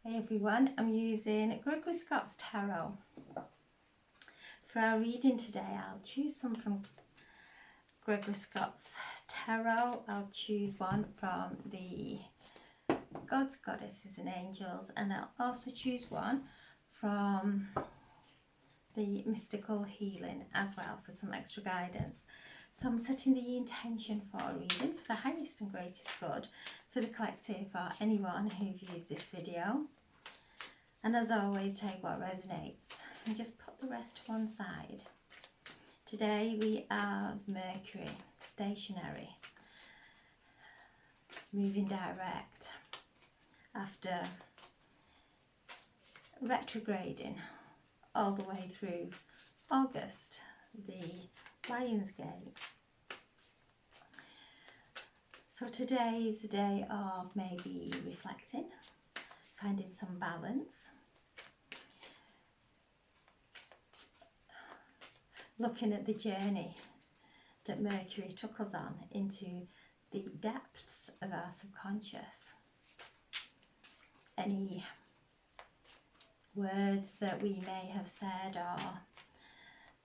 Hey everyone, I'm using Gregory Scott's Tarot. For our reading today, I'll choose some from Gregory Scott's Tarot. I'll choose one from the Gods, Goddesses and Angels, and I'll also choose one from the Mystical Healing as well for some extra guidance. So I'm setting the intention for a reading for the highest and greatest good for the collective or anyone who views this video. And as always, take what resonates and just put the rest to one side. Today we have Mercury, stationary, moving direct after retrograding all the way through August, the Lion's Gate. So today is a day of maybe reflecting, finding some balance, looking at the journey that Mercury took us on into the depths of our subconscious. Any words that we may have said or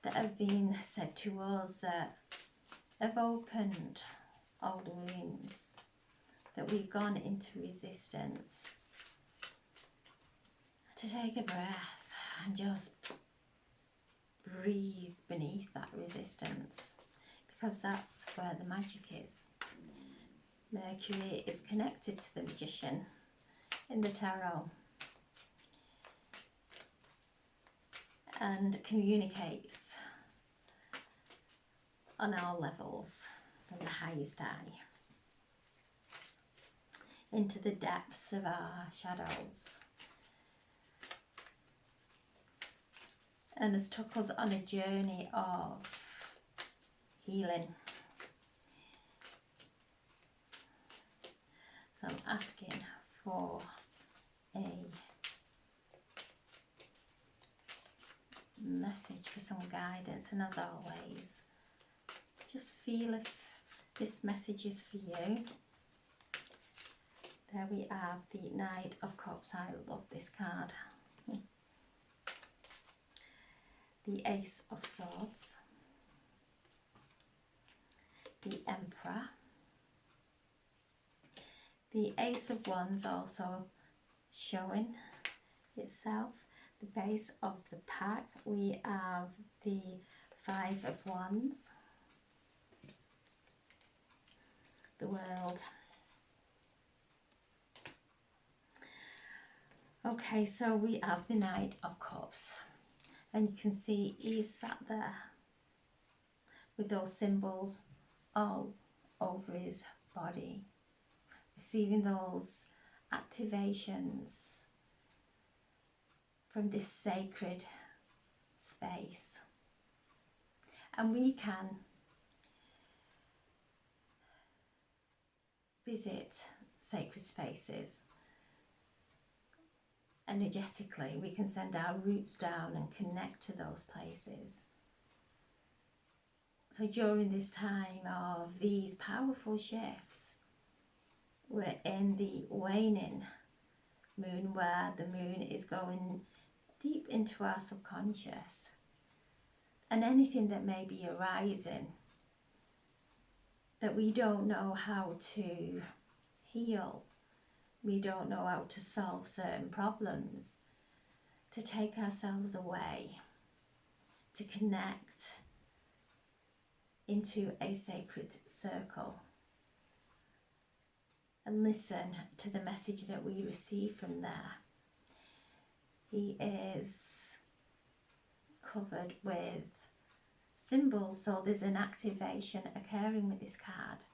that have been said to us that have opened old wounds, that we've gone into resistance. To take a breath and just breathe beneath that resistance, because that's where the magic is. Mercury is connected to the magician in the tarot and communicates on all levels, from the highest eye into the depths of our shadows, and has took us on a journey of healing. So I'm asking for a message for some guidance, and as always, just feel if this message is for you. There we have the Knight of Cups. I love this card. The Ace of Swords, the Emperor, the Ace of Wands also showing itself, the base of the pack. We have the Five of Wands, the World. Okay, so we have the Knight of Cups. And you can see he's sat there with those symbols all over his body, receiving those activations from this sacred space. And we can visit sacred spaces energetically. We can send our roots down and connect to those places. So during this time of these powerful shifts, we're in the waning moon, where the moon is going deep into our subconscious, and anything that may be arising that we don't know how to heal, we don't know how to solve certain problems, to take ourselves away, to connect into a sacred circle and listen to the message that we receive from there. He is covered with symbols, so there's an activation occurring with this card,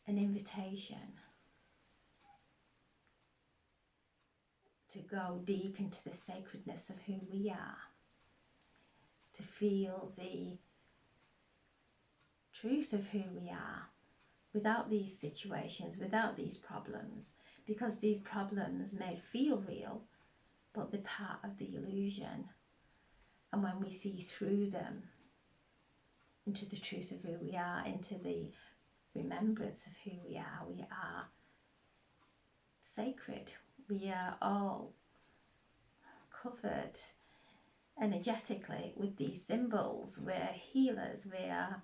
an invitation to go deep into the sacredness of who we are, to feel the truth of who we are without these situations, without these problems, because these problems may feel real, but they're part of the illusion. And when we see through them into the truth of who we are, into the remembrance of who we are sacred. We are all covered energetically with these symbols. We're healers, we are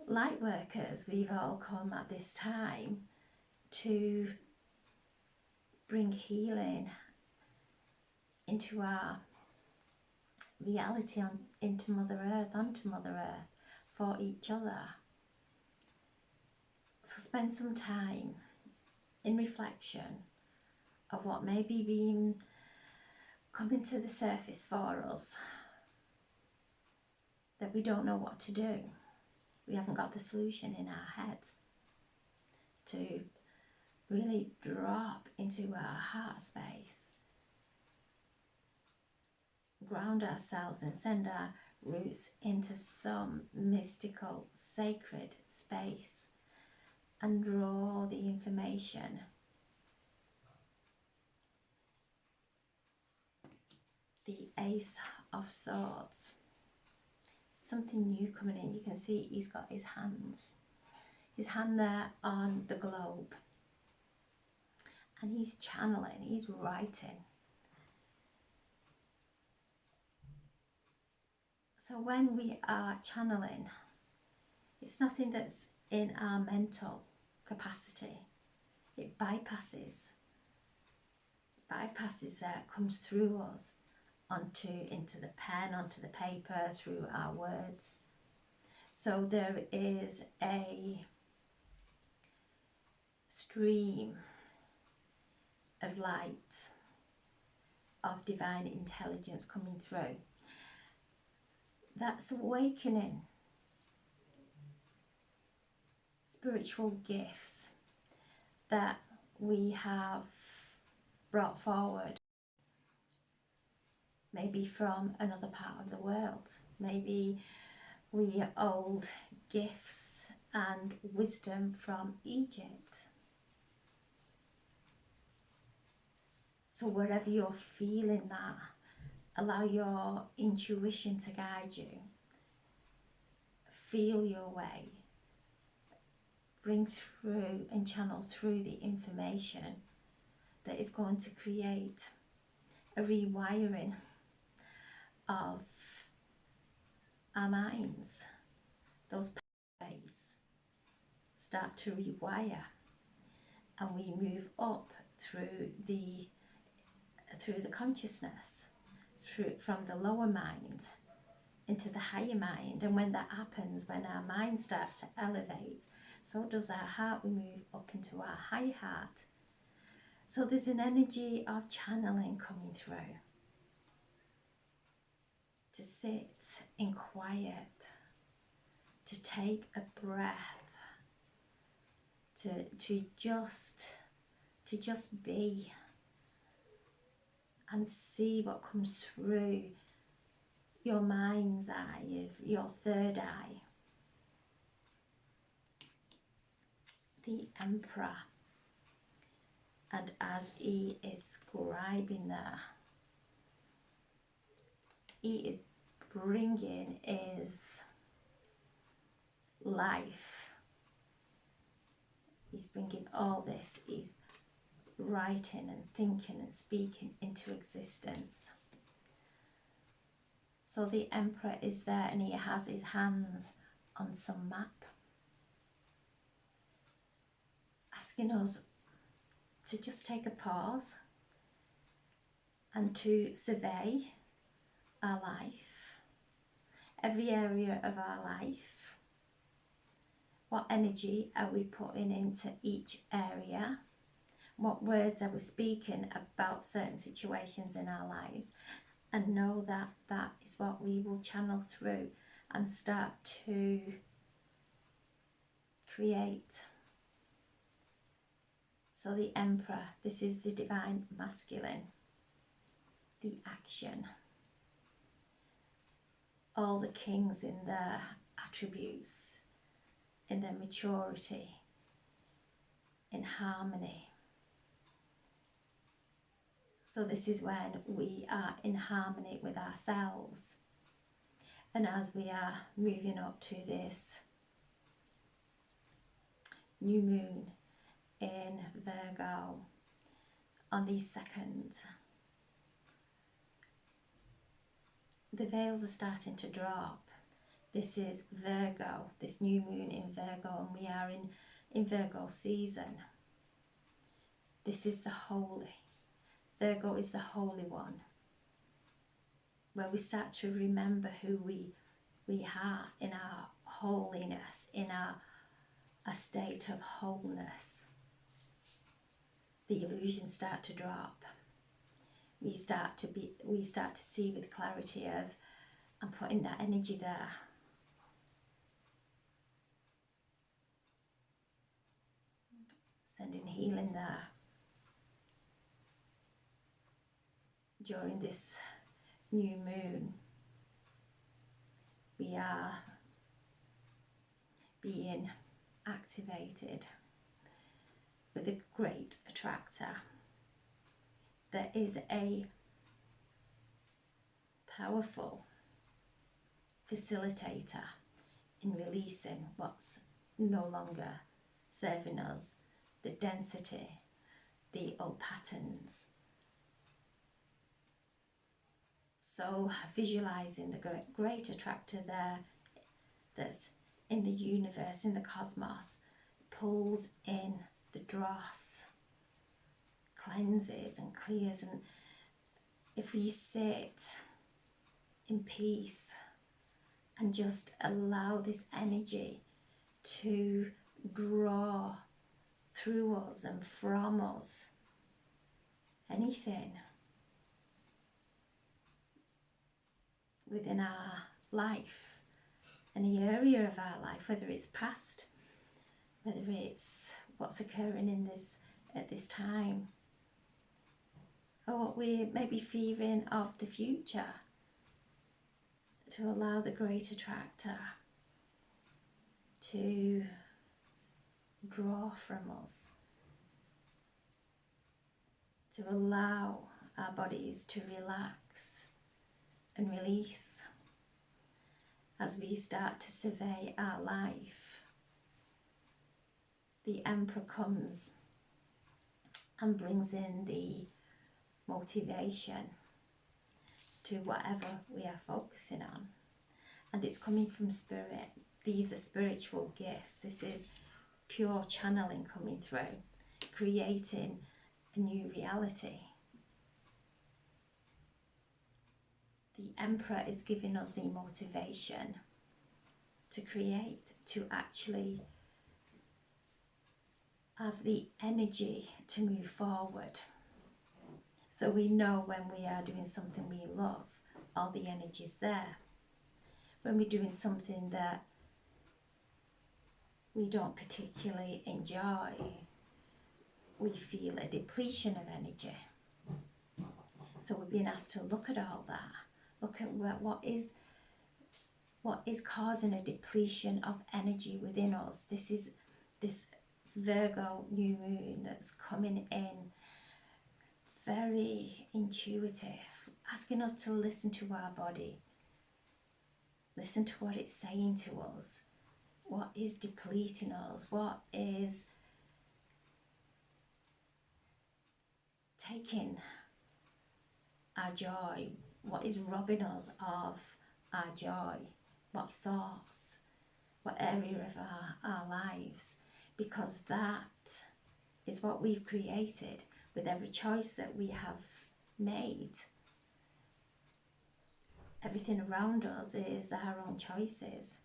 light workers. We've all come at this time to bring healing into our reality, into Mother Earth, onto Mother Earth, for each other. So spend some time in reflection of what may be being coming to the surface for us, that we don't know what to do. We haven't got the solution in our heads. To really drop into our heart space, ground ourselves and send our roots into some mystical, sacred space and draw the information. The Ace of Swords. Something new coming in. You can see he's got his hand there on the globe. And he's channeling, he's writing. So when we are channeling, it's nothing that's in our mental capacity. It bypasses that, comes through us into the pen, onto the paper, through our words. So there is a stream of light, of divine intelligence coming through. That's awakening spiritual gifts that we have brought forward, maybe from another part of the world. Maybe we hold gifts and wisdom from Egypt. So wherever you're feeling that, allow your intuition to guide you. Feel your way. Bring through and channel through the information that is going to create a rewiring of our minds. Those pathways start to rewire, and we move up through the consciousness, from the lower mind into the higher mind. And when that happens, when our mind starts to elevate, so does our heart. We move up into our high heart. So there's an energy of channeling coming through. To sit in quiet, to take a breath, to just be, and see what comes through your mind's eye, of your third eye. The Emperor, and as he is scribing there, he is bringing his life. He's bringing all this. He's writing and thinking and speaking into existence. So the Emperor is there, and he has his hands on some map, asking us to just take a pause and to survey our life, every area of our life. What energy are we putting into each area? What words are we speaking about certain situations in our lives? And know that that is what we will channel through and start to create. So the Emperor, this is the divine masculine, the action. All the kings in their attributes, in their maturity, in harmony. So this is when we are in harmony with ourselves. And as we are moving up to this new moon in Virgo, on these seconds. The veils are starting to drop. This is Virgo, this new moon in Virgo, and we are in Virgo season. This is the holy. Virgo is the holy one, where we start to remember who we are in our holiness, in a state of wholeness. The illusions start to drop. We start to see with clarity of, I'm putting that energy there. Sending healing there. During this new moon, we are being activated with a great attractor. There is a powerful facilitator in releasing what's no longer serving us, the density, the old patterns. So visualizing the great attractor there that's in the universe, in the cosmos, pulls in the dross, cleanses and clears. And if we sit in peace and just allow this energy to draw through us and from us, anything within our life, any area of our life, whether it's past, whether it's what's occurring in this at this time, or what we may be fearing of the future, to allow the great attractor to draw from us, to allow our bodies to relax and release as we start to survey our life. The Emperor comes and brings in the motivation to whatever we are focusing on, and it's coming from spirit. These are spiritual gifts. This is pure channeling coming through, creating a new reality. The Emperor is giving us the motivation to create, to actually have the energy to move forward. So we know when we are doing something we love, all the energy's there. When we're doing something that we don't particularly enjoy, we feel a depletion of energy. So we're being asked to look at all that. Look at what is causing a depletion of energy within us. This is this Virgo new moon that's coming in, very intuitive, asking us to listen to our body, listen to what it's saying to us, what is depleting us, what is taking our joy, what is robbing us of our joy, what thoughts, what area of our lives, because that is what we've created with every choice that we have made. Everything around us is our own choices,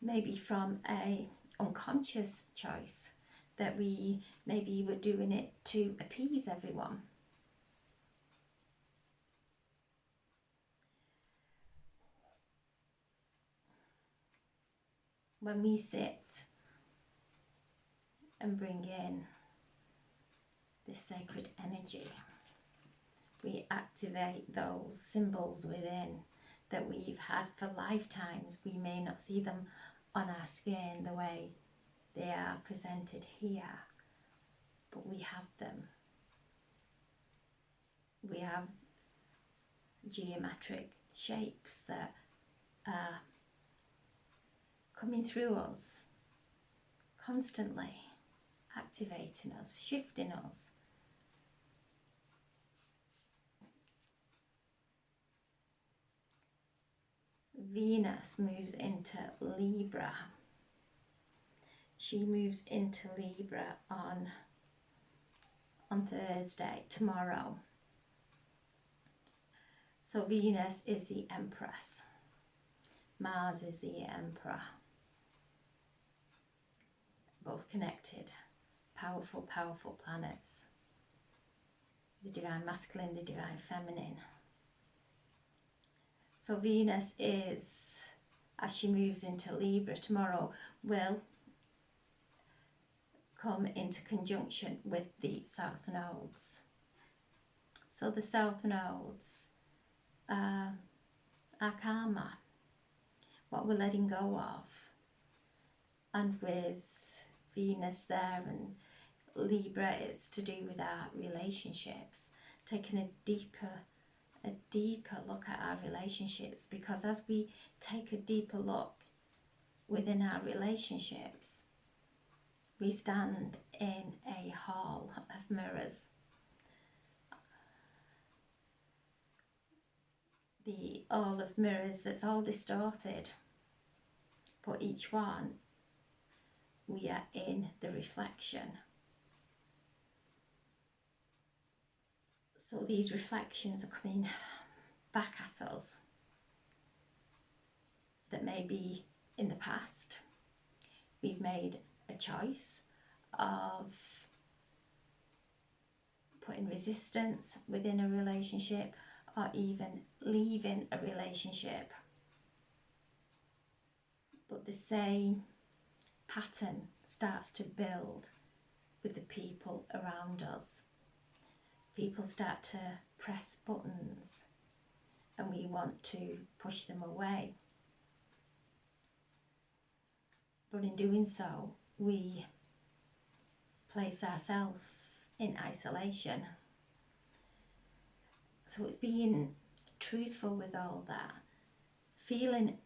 maybe from a unconscious choice that we maybe were doing it to appease everyone. When we sit and bring in this sacred energy, we activate those symbols within that we've had for lifetimes. We may not see them on our skin the way they are presented here, but we have them. We have geometric shapes that are coming through us, constantly activating us, shifting us. Venus moves into Libra. She moves into Libra on Thursday, tomorrow. So Venus is the Empress. Mars is the Emperor. Both connected. Powerful, powerful planets. The divine masculine, the divine feminine. So Venus is, as she moves into Libra tomorrow, will come into conjunction with the south nodes. So the south nodes are karma, what we're letting go of. And with Venus there and Libra, it's to do with our relationships, taking a deeper look at our relationships, because as we take a deeper look within our relationships, we stand in a hall of mirrors. The hall of mirrors that's all distorted, but each one, we are in the reflection. So these reflections are coming back at us that may be in the past. We've made a choice of putting resistance within a relationship, or even leaving a relationship. But the same pattern starts to build with the people around us. People start to press buttons and we want to push them away. But in doing so, we place ourselves in isolation. So it's being truthful with all that, feeling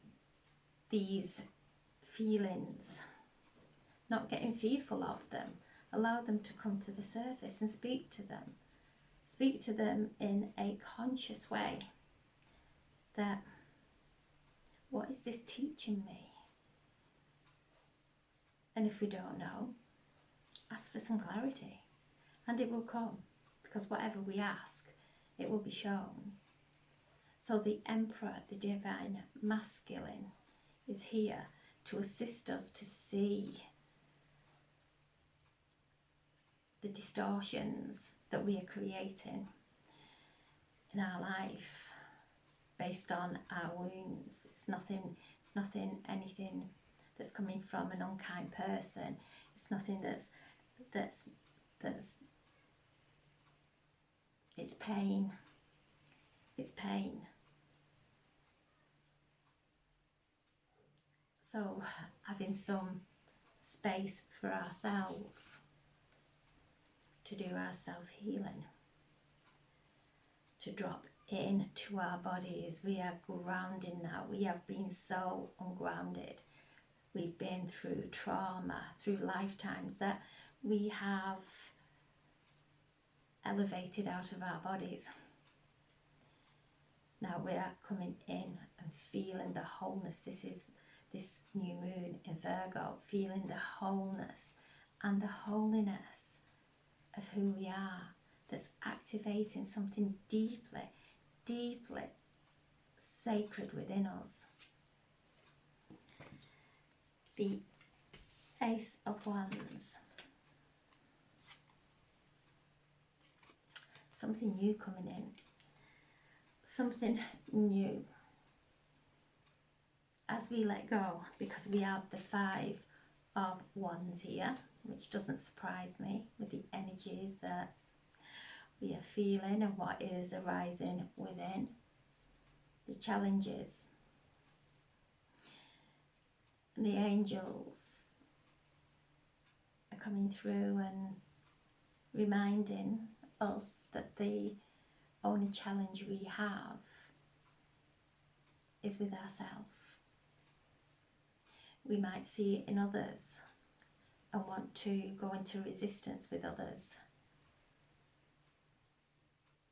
these feelings, not getting fearful of them, allow them to come to the surface and speak to them. Speak to them in a conscious way, that what is this teaching me? And if we don't know, ask for some clarity, and it will come, because whatever we ask, it will be shown. So the Emperor, the divine masculine, is here to assist us to see the distortions that we are creating in our life based on our wounds. It's nothing anything that's coming from an unkind person. It's nothing that's it's pain. It's pain. So having some space for ourselves to do our self-healing, to drop into our bodies. We are grounding now. We have been so ungrounded. We've been through trauma, through lifetimes that we have elevated out of our bodies. Now we are coming in and feeling the wholeness. This is this new moon in Virgo, feeling the wholeness and the holiness of who we are, that's activating something deeply, deeply sacred within us. The Ace of Wands. Something new coming in. Something new. As we let go, because we have the Five of Wands here, which doesn't surprise me with the energies that we are feeling and what is arising within, the challenges. And the angels are coming through and reminding us that the only challenge we have is with ourselves. We might see it in others and want to go into resistance with others.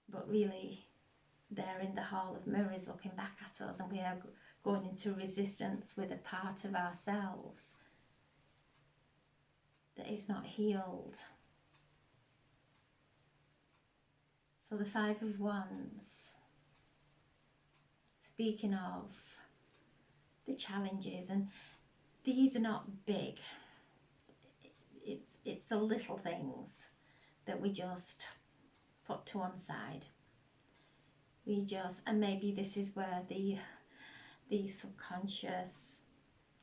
But really, there in the Hall of Mirrors looking back at us, and we are going into resistance with a part of ourselves that is not healed. So the Five of Wands, speaking of the challenges, and these are not big, it's the little things that we just put to one side. And maybe this is where the subconscious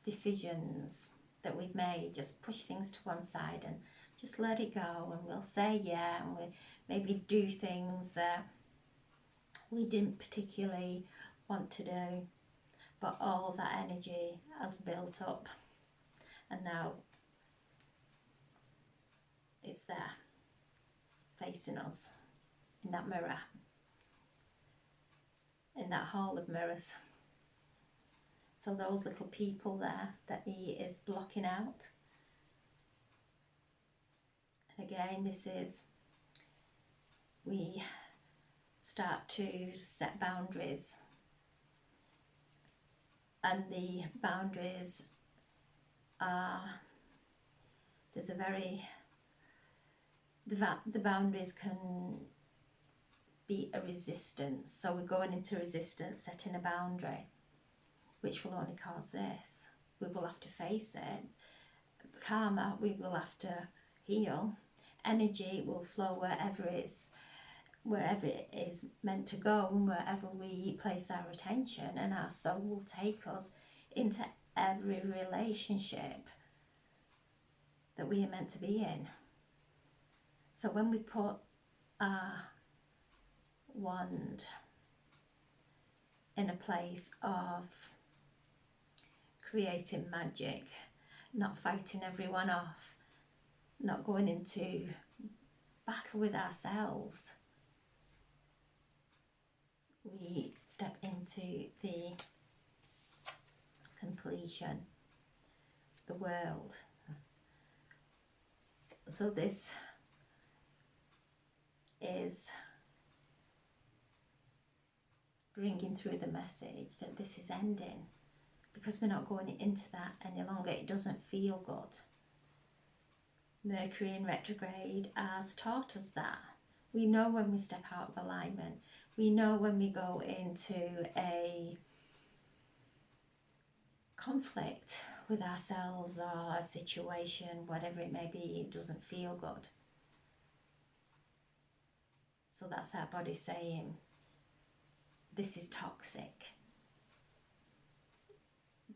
decisions that we've made, just push things to one side and just let it go, and we'll say yeah, and we maybe do things that we didn't particularly want to do, but all that energy has built up, and now it's there facing us in that mirror, in that hall of mirrors. So those little people there that he is blocking out. And again, this is, we start to set boundaries, and the boundaries are, there's a very, the boundaries can be a resistance. So we're going into resistance, setting a boundary, which will only cause this. We will have to face it. Karma, we will have to heal. Energy will flow wherever it is meant to go, and wherever we place our attention, and our soul will take us into every relationship that we are meant to be in. So when we put our wand in a place of creating magic, not fighting everyone off, not going into battle with ourselves, we step into the completion, the world. So this is bringing through the message that this is ending, because we're not going into that any longer. It doesn't feel good. Mercury in retrograde has taught us that. We know when we step out of alignment. We know when we go into a conflict with ourselves or a situation, whatever it may be, it doesn't feel good. So that's our body saying, this is toxic.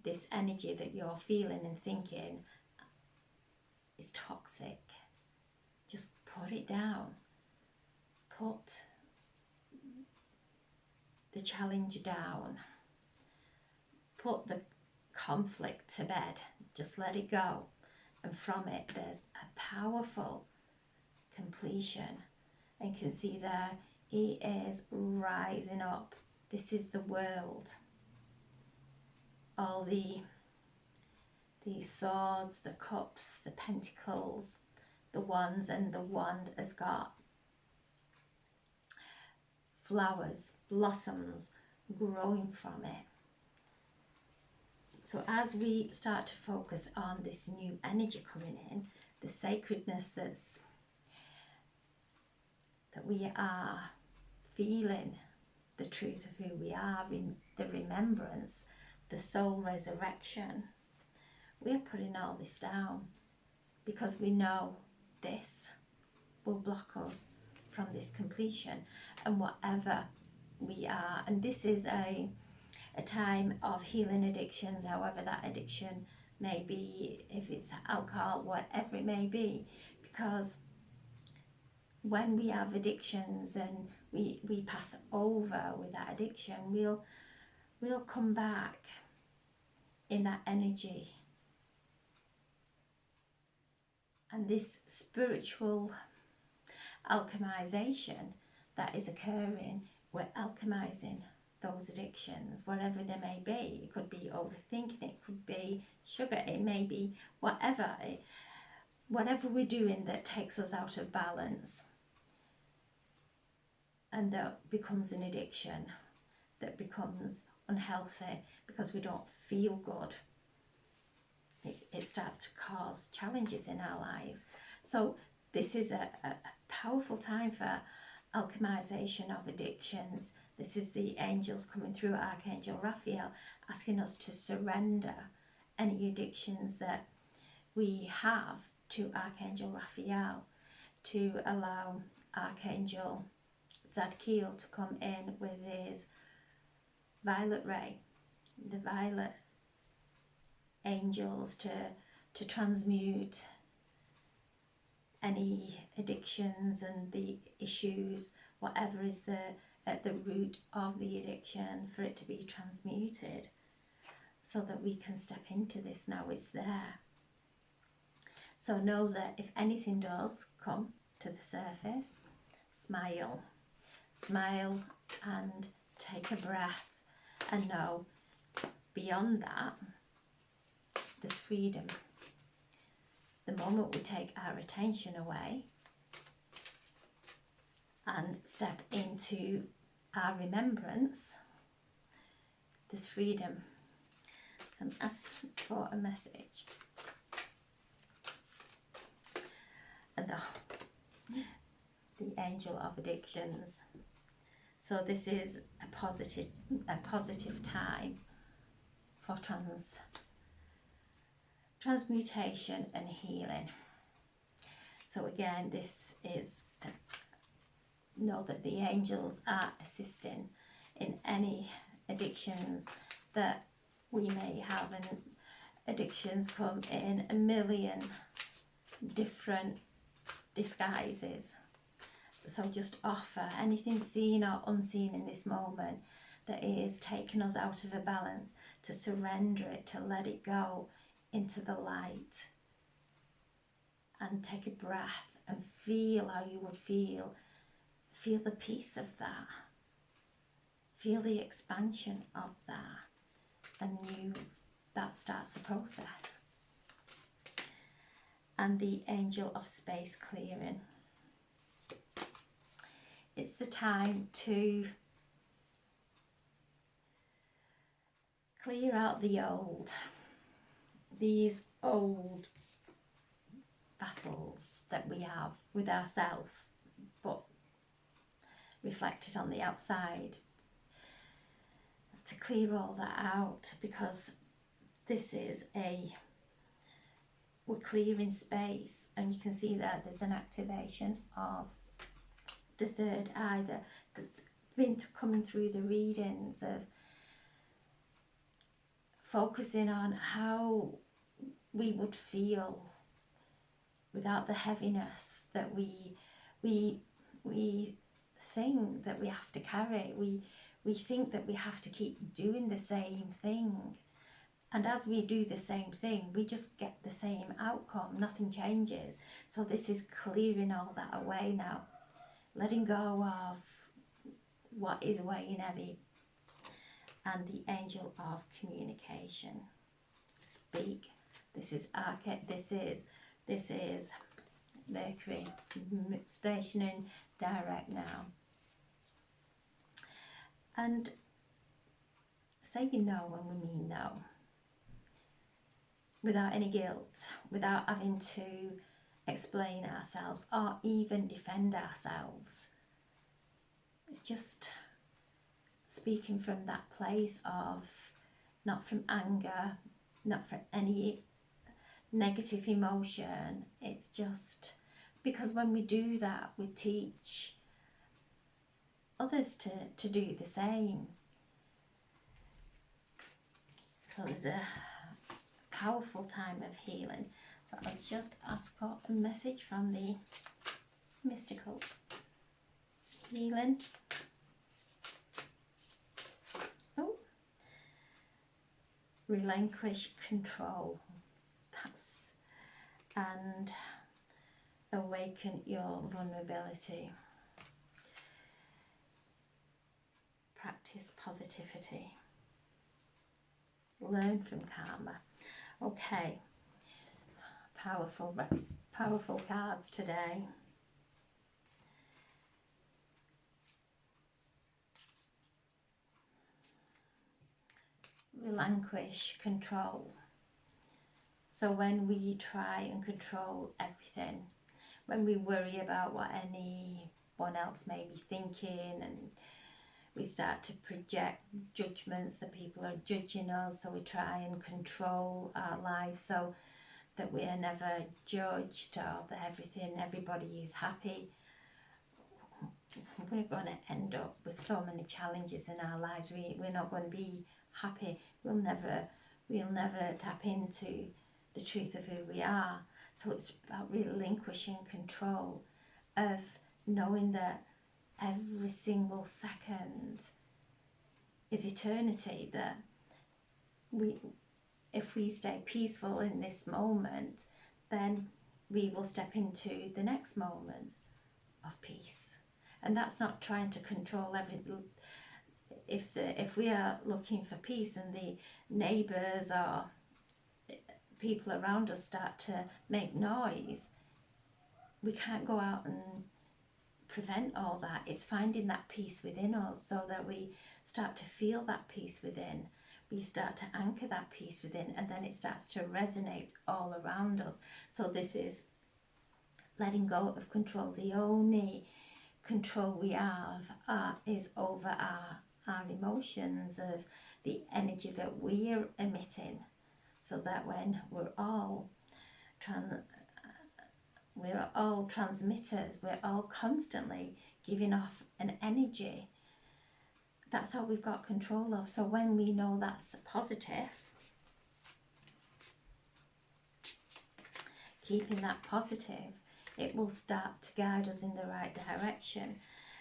This energy that you're feeling and thinking is toxic. Just put it down. Put the challenge down. Put the conflict to bed. Just let it go. And from it, there's a powerful completion. And you can see there, he is rising up. This is the world. All the swords, the cups, the pentacles, the wands, and the wand has got flowers, blossoms growing from it. So as we start to focus on this new energy coming in, the sacredness that we are feeling, the truth of who we are, the remembrance, the soul resurrection, we are putting all this down, because we know this will block us from this completion, and whatever we are, and this is a time of healing addictions, however that addiction may be, if it's alcohol, whatever it may be, because when we have addictions and we pass over with that addiction, we'll come back in that energy. And this spiritual alchemization that is occurring, we're alchemizing those addictions, whatever they may be. It could be overthinking, it could be sugar, it may be whatever we're doing that takes us out of balance. and that becomes an addiction, that becomes unhealthy because we don't feel good. It starts to cause challenges in our lives. So this is a powerful time for alchemization of addictions. This is the angels coming through, Archangel Raphael, asking us to surrender any addictions that we have to Archangel Raphael, to allow Archangel Zadkiel to come in with his violet ray, the violet angels, to transmute any addictions and the issues, whatever is at the root of the addiction, for it to be transmuted so that we can step into this now it's there. So know that if anything does come to the surface, smile and take a breath, and know beyond that there's freedom. The moment we take our attention away and step into our remembrance, there's freedom. So I'm asking for a message. And the angel of addictions. So this is a positive time for transmutation and healing. So again, this is know that the angels are assisting in any addictions that we may have, and addictions come in a million different disguises. So just offer anything seen or unseen in this moment that is taking us out of a balance, to surrender it, to let it go into the light, and take a breath and feel how you would feel the peace of that, feel the expansion of that, and that starts the process. And the angel of space clearing. It's the time to clear out these old battles that we have with ourselves, but reflected on the outside, to clear all that out, because this is we're clearing space, and you can see that there's an activation of the third eye that's been coming through the readings, of focusing on how we would feel without the heaviness that we think that we have to carry. We think that we have to keep doing the same thing, and as we do the same thing, we just get the same outcome. Nothing changes. So this is clearing all that away now, letting go of what is weighing heavy. And the angel of communication. Speak. This is Mercury stationing direct now. And saying no when we mean no, without any guilt, without having to explain ourselves or even defend ourselves. It's just speaking from that place of, not from anger, not from any negative emotion. It's just because when we do that, we teach others to do the same. So there's a powerful time of healing. So I'll just ask for a message from the mystical healing. Oh, relinquish control. And awaken your vulnerability. Practice positivity. Learn from karma. Okay, powerful cards today. relinquish control. So when we try and control everything, when we worry about what anyone else may be thinking, and we start to project judgments that people are judging us, so we try and control our lives so that we are never judged, or that everybody is happy, we're going to end up with so many challenges in our lives. We're not going to be happy. We'll never tap into the truth of who we are. So it's about relinquishing control of knowing that every single second is eternity, that if we stay peaceful in this moment, then we will step into the next moment of peace. And that's not trying to control everything. If we are looking for peace and the neighbours or people around us start to make noise, we can't go out and prevent all that. It's finding that peace within us, so that we start to feel that peace within. We start to anchor that peace within, and then it starts to resonate all around us. So this is letting go of control. The only control we have is over our emotions, of the energy that we're emitting, so that when we're all transmitters, we're all constantly giving off an energy. That's all we've got control of. So when we know that's positive, keeping that positive, it will start to guide us in the right direction.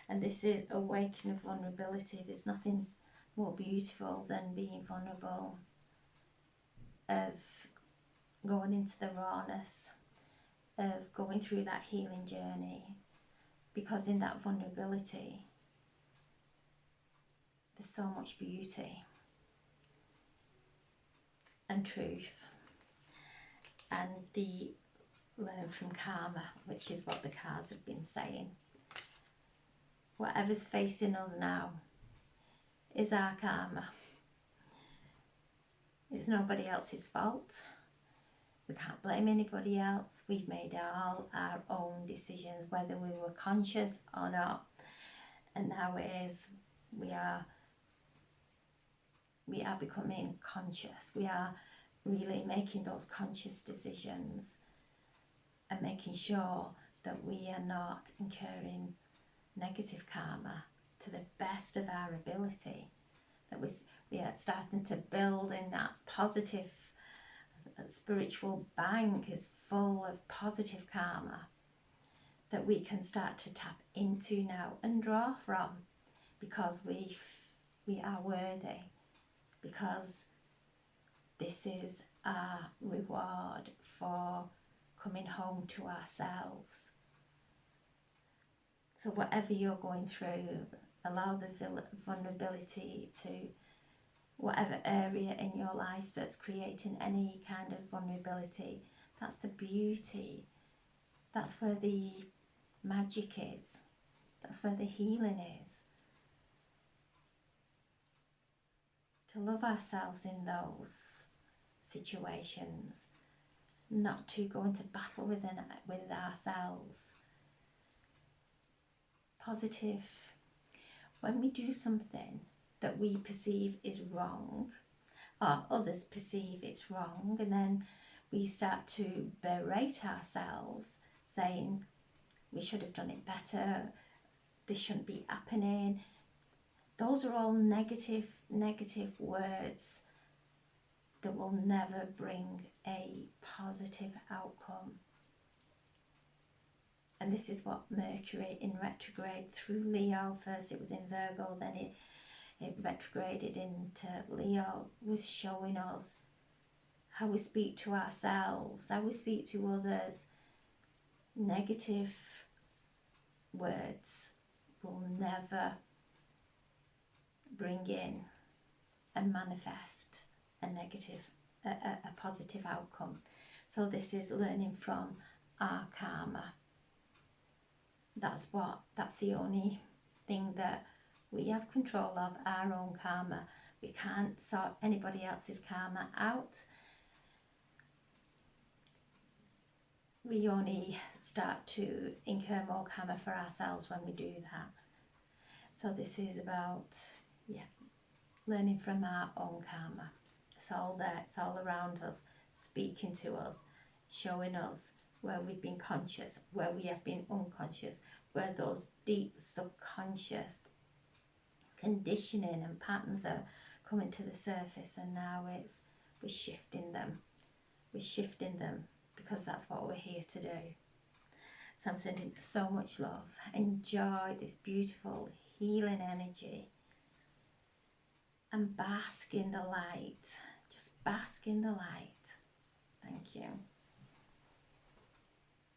And this is awakening of vulnerability. There's nothing more beautiful than being vulnerable, of going into the rawness, of going through that healing journey. Because in that vulnerability, there's so much beauty and truth. And the learn from karma, which is what the cards have been saying. Whatever's facing us now is our karma. It's nobody else's fault. We can't blame anybody else. We've made all our own decisions, whether we were conscious or not. And nowadays we are becoming conscious. We are really making those conscious decisions and making sure that we are not incurring negative karma, to the best of our ability, that we are starting to build in that positive spiritual bank is full of positive karma that we can start to tap into now and draw from, because we are worthy, because this is our reward for coming home to ourselves. So whatever you're going through, allow the vulnerability to whatever area in your life that's creating any kind of vulnerability. That's the beauty. That's where the magic is. That's where the healing is. To love ourselves in those situations, not to go into battle with ourselves. Positive. When we do something that we perceive is wrong, or others perceive it's wrong, and then we start to berate ourselves, saying we should have done it better, this shouldn't be happening. Those are all negative words that will never bring a positive outcome. And this is what Mercury in retrograde through Leo, first it was in Virgo, then it retrograded into Leo, was showing us how we speak to ourselves, how we speak to others. Negative words will never bring in and manifest a positive outcome. So this is learning from our karma. That's the only thing that we have control of, our own karma. We can't sort anybody else's karma out. We only start to incur more karma for ourselves when we do that. So this is about, yeah, learning from our own karma. It's all there, it's all around us, speaking to us, showing us where we've been conscious, where we have been unconscious, where those deep subconscious conditioning and patterns are coming to the surface, and now we're shifting them. We're shifting them because that's what we're here to do. So I'm sending so much love. Enjoy this beautiful healing energy and bask in the light. Just bask in the light. Thank you.